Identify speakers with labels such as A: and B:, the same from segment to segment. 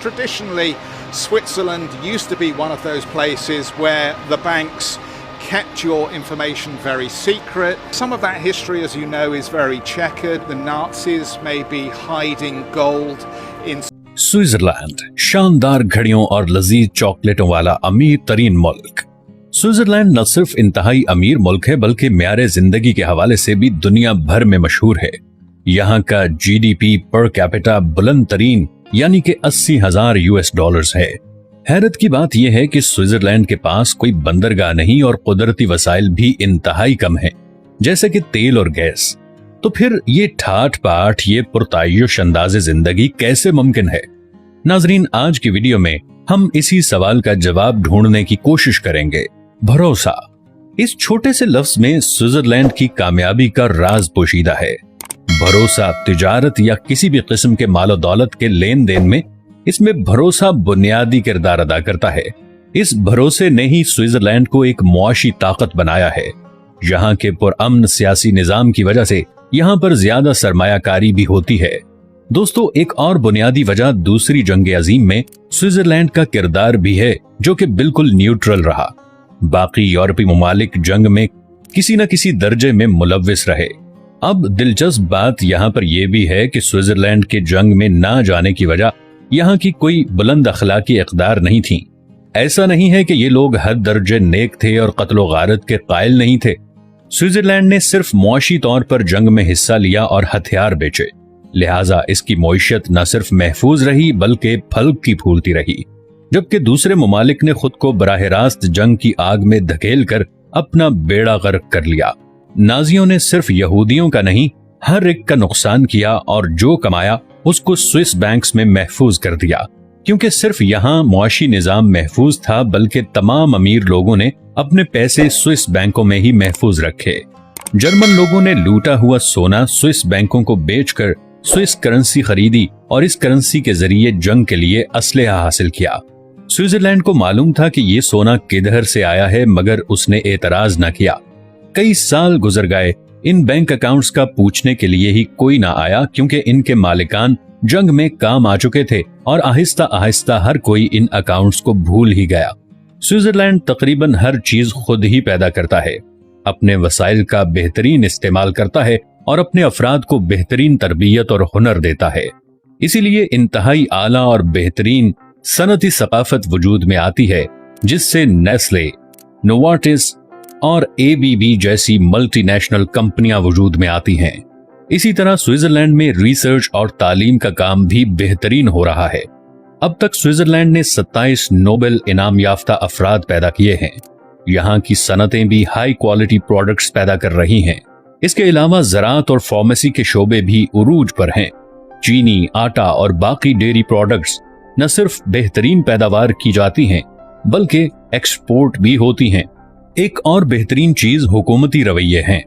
A: Traditionally, Switzerland used to be one of those places where the banks kept your information very secret. Some of that history, as you know, is very checkered. The Nazis may be hiding gold in
B: Switzerland, शानदार घड़ियों और लजीज चॉकलेटों वाला अमीर तरीन मुल्क। Switzerland न सिर्फ इंतहाई अमीर मुल्क है बल्कि म्यारे जिंदगी के हवाले से भी दुनिया भर में मशहूर है। यहाँ का जीडीपी पर कैपिटा बुलंद तरीन यानी कि 80,000 US डॉलर्स है। हैरत की बात यह है कि स्विट्जरलैंड के पास कोई बंदरगाह नहीं और कुदरती वसाइल भी इंतहाई कम है, जैसे कि तेल और गैस। तो फिर ये ठाठ पाठ, ये पुरतायुश अंदाज़े जिंदगी कैसे मुमकिन है? नाजरीन, आज की वीडियो में हम इसी सवाल का जवाब ढूंढने की कोशिश करेंगे। भरोसा, इस छोटे से लफ्ज में स्विट्जरलैंड की कामयाबी का राज पोशीदा है। भरोसा तिजारत या किसी भी किस्म के मालो दौलत के लेन देन में इसमें भरोसा बुनियादी किरदार अदा करता है। इस भरोसे ने ही स्विट्जरलैंड को एक मुआशी ताकत बनाया है। यहाँ के पुरअमन सियासी निजाम की वजह से यहाँ पर ज्यादा सरमायाकारी भी होती है। दोस्तों, एक और बुनियादी वजह दूसरी जंग अजीम में स्विट्जरलैंड का किरदार भी है, जो कि बिल्कुल न्यूट्रल रहा। बाकी यूरोपीय ममालिक जंग में किसी न किसी दर्जे में मुलव्विस रहे। अब दिलचस्प बात यहाँ पर यह भी है कि स्विट्जरलैंड के जंग में ना जाने की वजह यहाँ की कोई बुलंद अखलाकी इक़दार नहीं थी। ऐसा नहीं है कि ये लोग हर दर्जे नेक थे और कत्लो गारत के कायल नहीं थे। स्विट्जरलैंड ने सिर्फ मुआशी तौर पर जंग में हिस्सा लिया और हथियार बेचे, लिहाजा इसकी मईशत न सिर्फ महफूज रही बल्कि फलती फूलती रही। जबकि दूसरे ममालिक ने खुद को बराह रास्त जंग की आग में धकेल कर अपना बेड़ा गर्क कर लिया। नाजियों ने सिर्फ यहूदियों का नहीं, हर एक का नुकसान किया और जो कमाया उसको स्विस बैंक्स में महफूज कर दिया, क्योंकि सिर्फ यहाँ मुआशी निजाम महफूज था बल्कि तमाम अमीर लोगों ने अपने पैसे स्विस बैंकों में ही महफूज रखे। जर्मन लोगों ने लूटा हुआ सोना स्विस बैंकों को बेचकर स्विस करेंसी खरीदी और इस करेंसी के जरिए जंग के लिए असलहा हासिल किया। स्विट्जरलैंड को मालूम था कि ये सोना किधर से आया है, मगर उसने एतराज न किया। कई साल गुजर गए, इन बैंक अकाउंट्स का पूछने के लिए ही कोई ना आया, क्योंकि इनके मालिकान जंग में काम आ चुके थे और आहिस्ता आहिस्ता हर कोई इन अकाउंट्स को भूल ही गया। स्विट्जरलैंड तकरीबन हर चीज खुद ही पैदा करता है, अपने वसाइल का बेहतरीन इस्तेमाल करता है और अपने अफराद को बेहतरीन तरबियत और हुनर देता है। इसीलिए इंतहाई आला और बेहतरीन सनती सकाफत वजूद में आती है, जिससे नेस्ले, नोवार्टिस और ABB जैसी मल्टीनेशनल कंपनियां वजूद में आती हैं। इसी तरह स्विट्जरलैंड में रिसर्च और तालीम का काम भी बेहतरीन हो रहा है। अब तक स्विट्जरलैंड ने 27 नोबेल इनाम याफ्ता अफराद पैदा किए हैं। यहाँ की सनतें भी हाई क्वालिटी प्रोडक्ट्स पैदा कर रही हैं। इसके अलावा ज़राअत और फार्मेसी के शोबे भी उरूज पर हैं। चीनी, आटा और बाकी डेयरी प्रोडक्ट्स न सिर्फ बेहतरीन पैदावार की जाती हैं बल्कि एक्सपोर्ट भी होती हैं। एक और बेहतरीन चीज हुकूमती रवैये हैं।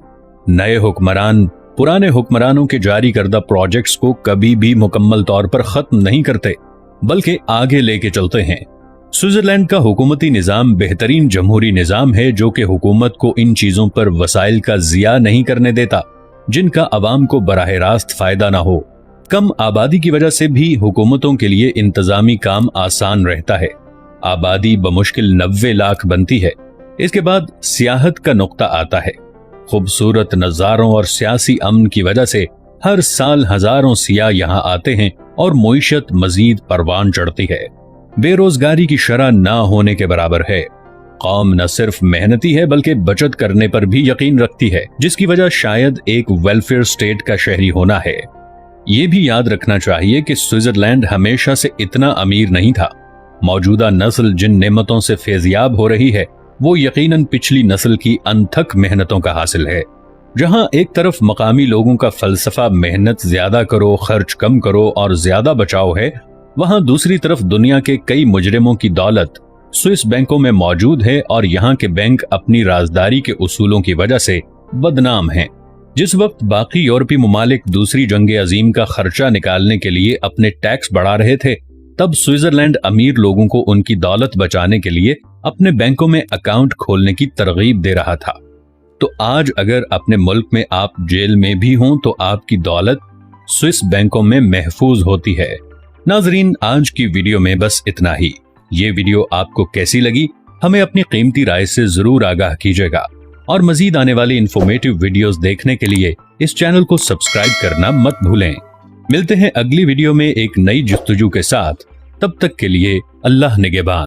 B: नए हुक्मरान पुराने हुक्मरानों के जारी करदा प्रोजेक्ट्स को कभी भी मुकम्मल तौर पर खत्म नहीं करते बल्कि आगे लेके चलते हैं। स्विट्जरलैंड का हुकूमती निजाम बेहतरीन जमहूरी निजाम है, जो कि हुकूमत को इन चीजों पर वसाइल का जिया नहीं करने देता जिनका अवाम को बराह रास्त फायदा ना हो। कम आबादी की वजह से भी हुकूमतों के लिए इंतजामी काम आसान रहता है। आबादी बमुश्किल 90 लाख बनती है। इसके बाद सियाहत का नुक्ता आता है। खूबसूरत नज़ारों और सियासी अमन की वजह से हर साल हजारों सियाह यहाँ आते हैं और मईशत मजीद परवान चढ़ती है। बेरोजगारी की शरह ना होने के बराबर है। कौम न सिर्फ मेहनती है बल्कि बचत करने पर भी यकीन रखती है, जिसकी वजह शायद एक वेलफेयर स्टेट का शहरी होना है। ये भी याद रखना चाहिए कि स्विट्जरलैंड हमेशा से इतना अमीर नहीं था। मौजूदा नस्ल जिन नेमतों से फैजियाब हो रही है वो यकीनन पिछली नस्ल की अनथक मेहनतों का हासिल है। जहां एक तरफ मकामी लोगों का फलसफा मेहनत ज्यादा करो, खर्च कम करो और ज्यादा बचाओ है, वहां दूसरी तरफ दुनिया के कई मुजरिमों की दौलत स्विस बैंकों में मौजूद है और यहाँ के बैंक अपनी राजदारी के उसूलों की वजह से बदनाम हैं। जिस वक्त बाकी यूरोपीय ममालिक दूसरी जंग अजीम का खर्चा निकालने के लिए अपने टैक्स बढ़ा रहे थे, तब स्विट्जरलैंड अमीर लोगों को उनकी दौलत बचाने के लिए अपने बैंकों में अकाउंट खोलने की तरगीब दे रहा था। तो आज अगर अपने मुल्क में आप जेल में भी हों तो आपकी दौलत स्विस बैंकों में महफूज होती है। नाजरीन, आज की वीडियो में बस इतना ही। ये वीडियो आपको कैसी लगी हमें अपनी कीमती राय से जरूर आगाह कीजिएगा और मजीद आने वाली इंफॉर्मेटिव वीडियोस देखने के लिए इस चैनल को सब्सक्राइब करना मत भूलें। मिलते हैं अगली वीडियो में एक नई जुस्तजू के साथ। तब तक के लिए अल्लाह निगहबान।